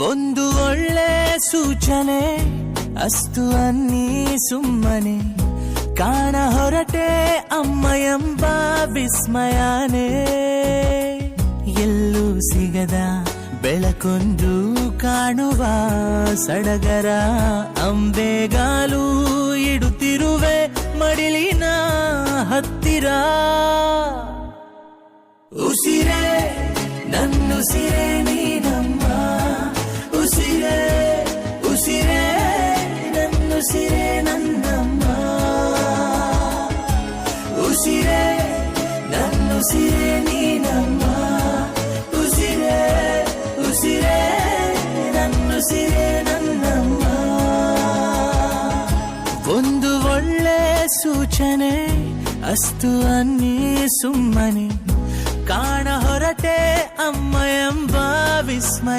ಒಂದು ಒಳ್ಳೆ ಸೂಚನೆ ಅಸ್ತು ಅನ್ನಿ ಸುಮ್ಮನೆ ಕಾಣ ಹೊರಟೆ ಅಮ್ಮ ಎಂಬ ವಿಸ್ಮಯನೇ. ಎಲ್ಲೂ ಸಿಗದ ಬೆಳಕೊಂದು ಕಾಣುವ ಸಡಗರ ಅಂಬೆಗಾಲು ಇಡುತ್ತಿರುವೆ ಮಡಿಲಿನ ಹತ್ತಿರ. ಉಸಿರೇ ನನ್ನುಸಿರೇ ನೀನಮ್ಮ, ಉಸಿರೇ ಉಸಿರೇ ನನ್ನುಸಿರೇ ನನ್ನಮ್ಮ, ಉಸಿರೇ ನನ್ನುಸಿರೇ ನೀನಮ್ಮ, ಉಸಿರೇ ಉಸಿರೇ ನನ್ನುಸಿರೇ ನನ್ನಮ್ಮ. ಒಂದು ಒಳ್ಳೆ ಸೂಚನೆ ಅಸ್ತು ಅನ್ನಿ ಸುಮ್ಮನೆ ಕಾಣ ಹೊರಟೆ ಅಮ್ಮ ಎಂಬ ವಿಸ್ಮಯ.